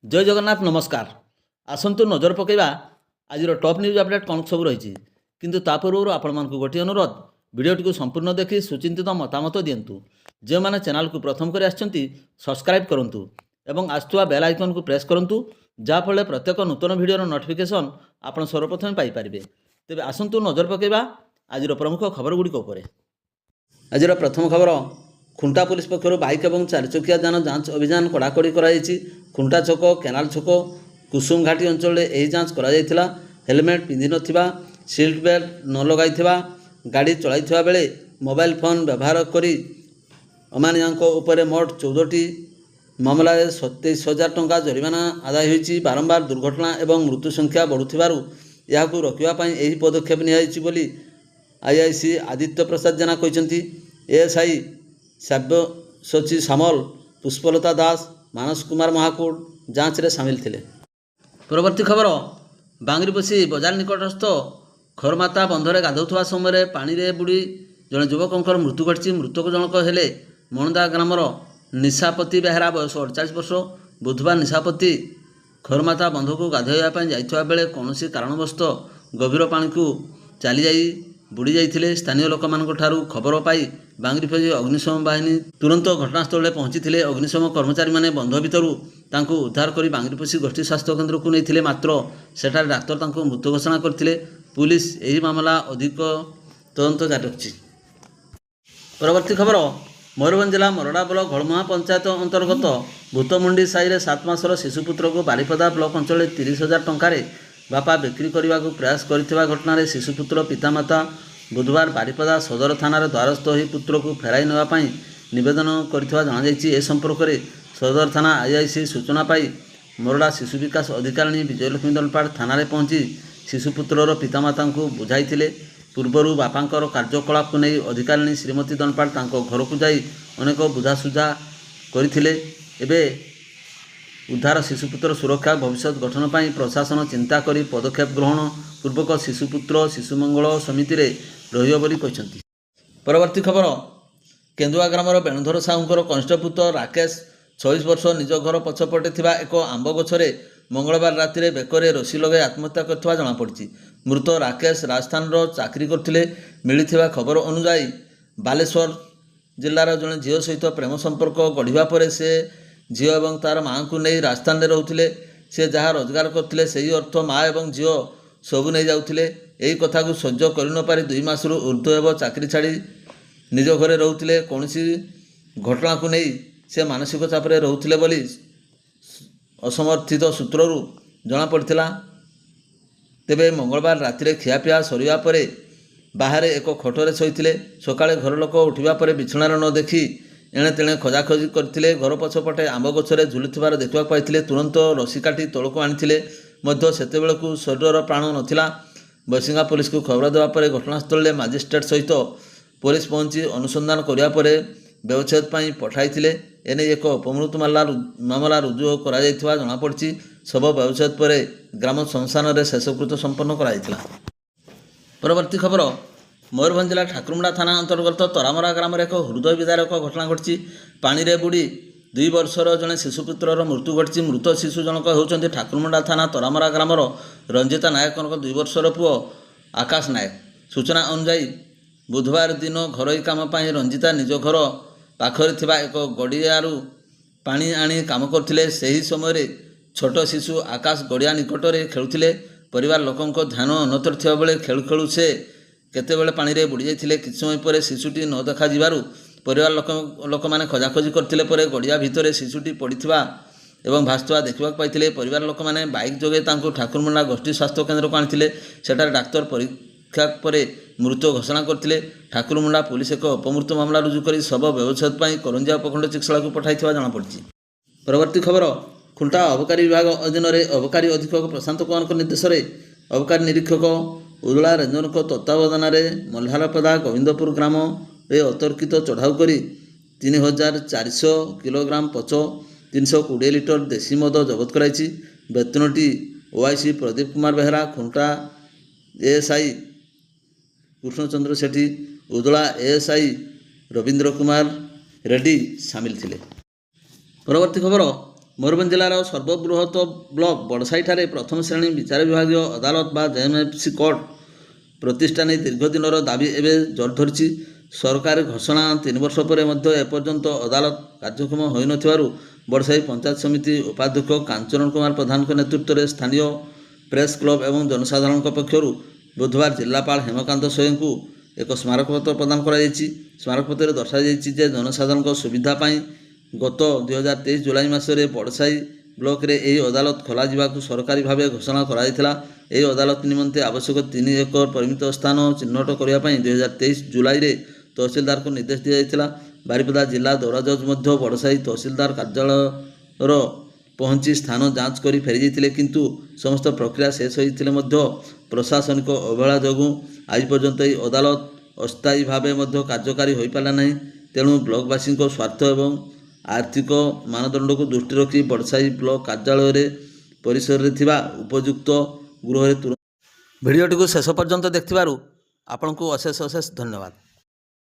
जय जगन्नाथ नमस्कार। आसंतु नजर पकेबा आज टॉप न्यूज अपडेट कौन सब रही किंतु ता पूर्व आपण मानकु गोटे अनुरोध वीडियोटी संपूर्ण देखि सुचिंतित मतामत दिंतु। जो मैंने चैनल को प्रथम कर सब्सक्राइब करूँ एवं आसुवा बेल आइकन को प्रेस करूँ जहाँफल प्रत्येक नूतन वीडियोर नोटिफिकेशन आप सर्वप्रथम पाइपर। तेज आसंतु नजर पकेबा आज प्रमुख खबर गुड़िक। आज प्रथम खबर खुंटा पुलिस पक्षर बाइक और चारिचकिया जान जांच अभियान कड़ाकड़ी कराई। खुंटा छक केनाल छक कुसुम घाटी अंचल यह जांच करा। हेलमेट पिंधि नथिबा सीट बेल्ट न लगाई गाड़ी चलाई बेले मोबाइल फोन व्यवहार करी अमानिया उपर मोट 14टी मामला 27,000 टंका जरिमाना आदाय होती। बारंबार दुर्घटना एवं मृत्यु संख्या बढ़ुथिबारु याकू रोकिबापई एही पदक्षेप नियाइछि बोली आईआईसी आदित्य प्रसाद जेना कहते। एएसआई सब्यसाची सामल पुष्पलता दास मानस कुमार महाकूट जांच रे सामिल थिले। परवर्ती खबर बांगरीपोशी बजार निकटस्थ खरमाता बंधरे गाधुवा समय पानी रे बुड़ी जड़े युवकर मृत्यु घटी। मृतक जनक हेले मणदा ग्रामर निशापति बेहरा बयस 48 वर्ष। बुधवार निशापति खरमाता बंध को गाधोवाई जाइଥିବା बेले कौनसी कारणवश गभीर पानी को चली जाई बुड़ी जाइथिले। स्थानीय लोक मानू खबर पाई बांगरीपोशी अग्निशम बाहिनी तुरंत घटनास्थल पहुंची थे। अग्निशम कर्मचारी माने बंध भितरू तांको उद्धार करी बांगरीपोशी गोष्ठी स्वास्थ्य केन्द्र को नहीं मात्र सेठारे डाक्तर तांको मृत घोषणा करथिले। पुलिस यही मामला अधिक तदंत जारी रखिछि। परवर्ती खबर मयूरभंज जिला मरड़ा ब्लॉक घड़मुहा पंचायत अंतर्गत भूतमुंडी साई में 7 मासर शिशुपुत्र को बारिपदा ब्लॉक अंचल 30,000 टंकार बापा बिक्री करने को प्रयास करथिबा घटना शिशुपुत्र पितामाता बुधवार बारिपदा सदर थाना द्वारस्थ हो पुत्र को फेराई नापी नवेदन कर ए संपर्क में सदर थाना आईआईसी सूचना पाई मरड़ा शिशु विकास अधिकारी विजयलक्ष्मी दलपाड़ थाना पहुंची शिशुपुत्रर पितामाता को बुझाई। पूर्वर बापांकर कार्यकलाप को नहीं अधिकारी श्रीमती दनपाड़ घर को जाई अनेक बुझासुझा करथिले। एबे उद्धार शिशुपुत्र सुरक्षा भविष्य गठन पर प्रशासन चिंता करी पदक्षेप ग्रहण पूर्वक शिशुपुत्र शिशुमंगल समिति रे रहियो बोली कहछंती। परवर्ती खबर केन्दुआ ग्रामर बेणुधर साहूंकर कनिष्ठ पुत्र राकेश 26 वर्ष निज घर पछपटे थिबा एक आंब गछरे मंगलवार राति बेकरे रसी लगे आत्महत्या करथिबा जणा पड़िछि। मृत राकेश राजस्थान चाकरी करथिले। मिलिथिबा खबर अनुसार बालेश्वर जिलार जड़े झील सहित प्रेम संपर्क गढ़ा पर से झील और तार माँ को नहीं राजस्थान में रोते। से जहाँ रोजगार करते से अर्थ माँ और झील सबू नहीं जाऊे। यही कथा को सह्य कर न पारि 2 मासरू ऊर्ध्व एवं चाकरी छाड़ी निज घरे रोते। कौन घटना को नहीं से मानसिक चाप रोते बोली असमर्थित सूत्रु जमापड़ा। तेबे मंगलवार राति खियापिया सरिया परे बाहर एक खटरे शोते। सकाळे घर लोक उठा पर बिछणार न देखी एणे तेणे खोजाखोजी करते। घर पछपटे आंब गछरे झुलुथिबार देखा पाई। तुरंत रसी काटी तौक आनी सेतेबेलू शरीर प्राण नथिला। बसिंगा पुलिस को खबर देवा पर घटनास्थल में मजिस्ट्रेट सहित पुलिस पहुंची अनुसंधान करने पर व्यवच्छेद पर पठाई। एने एक अपमृत मामला रुजु करा जमापड़ी। शव व्यवच्छेद पर ग्राम श्मशान में शेषकृत संपन्न कराइथिला। परवर्ती खबर मयूरभंज जिला ठाकुरमुंडा थाना अंतर्गत तरामरा ग्राम एक हृदय विदारक घटना घटी। पानी रे बुड़ी 2 वर्षर जड़े शिशुपुत्रर मृत्यु घटी। मृत शिशु जनक होउछन्ति ठाकुरमुंडा थाना तरामरा ग्रामर रंजिता नायक 2 वर्षर पुओ आकाश नायक। सूचना अनुसार बुधवार दिन घरोई काम पाई रंजिता निज घर पाखरे थिबा एक गड़ियारू पानी आनी काम करथिले। सही समय छोट शिशु आकाश गड़िया निकटरे खेलुथिले। परिवार लोकंको ध्यान अन्यत्र थिबा बेले खेलु खेलु से केतेबेले पानी रे बुड़ी जाइथिले। किछ समय पर शिशुटी न देखा जिबारु परिवार लोक माने खोजाखोजी करथिले। पर गड़िया भितरे शिशुटी पड़िथिबा एवं भासुवा देखा पाइथिले। परिवार लोक माने बाइक जोगे तांको ठाकुरमुंडा गोष्ठी स्वास्थ्य केन्द्र को आनिथिले। सेठारे डाक्तर परीक्षा पर मृत घोषणा करथिले। ठाकुरमुंडा पुलिस एक अपमृत्यु मामला रुजु करी शव व्यवच्छेद पर करंजिया उपखंड चिकित्सालय को पठाइथिबा जणा पड़िछि। परवर्ती खबर खुंटा अबकारी विभाग अधीन अबकारी अधीक्षक प्रशांत कुमार निर्देश में अबकारी निरीक्षक उदला रंजन तत्वावधान में मल्हारपदा गोविंदपुर ग्राम में अतर्कित चढ़ाऊ कर 3,400 किलोग्राम पच 320 लिटर देशी मद जबत कराई। वेतनटी ओआईसी प्रदीप कुमार बेहरा, खुंटा एएसआई कृष्णचंद्र सेठी, उदला एएसआई रवींद्र कुमार रेड्डी सामिल थे। परवर्ती खबर ମୟୂରଭଞ୍ଜ ଜିଲ୍ଲାର ସର୍ବବୃହତ ବ୍ଲକ ବଡ଼ସାହିଠାରେ ପ୍ରଥମ ଶ୍ରେଣୀ ବିଚାର ବିଭାଗୀୟ ଅଦାଲତ ବା ଜେଏମ୍ଏଫ୍ସି କୋର୍ଟ ପ୍ରତିଷ୍ଠା ନେଇ ଦୀର୍ଘ ଦିନର ଦାବି ଏବେ ଜୋର ଧରିଛି। ସରକାରୀ ଘୋଷଣା 3 ବର୍ଷ ପରେ ମଧ୍ୟ ଏପର୍ଯ୍ୟନ୍ତ ଅଦାଲତ କାର୍ଯ୍ୟକ୍ଷମ ହୋଇନଥିବାରୁ ବଡ଼ସାହି ପଞ୍ଚାୟତ ସମିତି ଉପାଧ୍ୟକ୍ଷ କାଞ୍ଚନ କୁମାର ପ୍ରଧାନଙ୍କ ନେତୃତ୍ୱରେ ସ୍ଥାନୀୟ ପ୍ରେସ୍ କ୍ଲବ ଏବଂ ଜନସାଧାରଣଙ୍କ ପକ୍ଷରୁ ବୁଧବାର ଜିଲ୍ଲାପାଳ ହେମକାନ୍ତ ସ୍ୱୟଂଙ୍କୁ ଏକ ସ୍ମାରକପତ୍ର ପ୍ରଦାନ କରାଯାଇଛି। ସ୍ମାରକପତ୍ରରେ ଦର୍ଶାଯାଇଛି ଯେ ଜନସାଧାରଣଙ୍କ ସୁବିଧା ପାଇଁ ଗତ 2023 ଜୁଲାଇ ମାସରେ ବଡ଼ସାହି ବ୍ଲକରେ ଏହି ଅଦାଲତ ଖୋଲାଯିବାକୁ ସରକାରୀ ଭାବେ ଘୋଷଣା କରାଯାଇଥିଲା। ଏହି ଅଦାଲତ ନିମନ୍ତେ ଆବଶ୍ୟକ 3 ଏକର ପରିମିତ ସ୍ଥାନ ଚିହ୍ନଟ କରିବା ପାଇଁ 2023 ଜୁଲାଇରେ ତହସିଲଦାରଙ୍କୁ ନିର୍ଦ୍ଦେଶ ଦିଆଯାଇଥିଲା। ବାରିପଦା ଜିଲ୍ଲା ଦୌରା ଜଜ୍ ମଧ୍ୟ ବଡ଼ସାହି ତହସିଲଦାର କାର୍ଯ୍ୟାଳୟର ପହଞ୍ଚି ସ୍ଥାନ ଯାଞ୍ଚ କରି ଫେରିଯାଇଥିଲେ, କିନ୍ତୁ ସମସ୍ତ ପ୍ରକ୍ରିୟା ଶେଷ ହୋଇଥିଲେ ମଧ୍ୟ ପ୍ରଶାସନିକ ଅବହେଳା ଯୋଗୁଁ ଆଜି ପର୍ଯ୍ୟନ୍ତ ଏହି ଅଦାଲତ ଅସ୍ଥାୟୀ ଭାବେ ମଧ୍ୟ କାର୍ଯ୍ୟକାରୀ ହୋଇପାରିଲା ନାହିଁ। ତେଣୁ ବ୍ଲକବାସୀଙ୍କ ସ୍ୱାର୍ଥ ଏବଂ ଆର୍ଥିକ ମାନଦଣ୍ଡକୁ ଦୃଷ୍ଟିରେ ରଖି ବଡ଼ସାହି ବ୍ଲକ କାର୍ଯ୍ୟାଳୟରେ ପରିସରରେ ଥିବା ଉପଯୁକ୍ତ ଗୃହରେ ତୁରନ୍ତ। ଭିଡ଼ିଓଟିକୁ ଶେଷ ପର୍ଯ୍ୟନ୍ତ ଦେଖିଥିବାରୁ ଆପଣଙ୍କୁ ଅଶେଷ ଅଶେଷ ଧନ୍ୟବାଦ।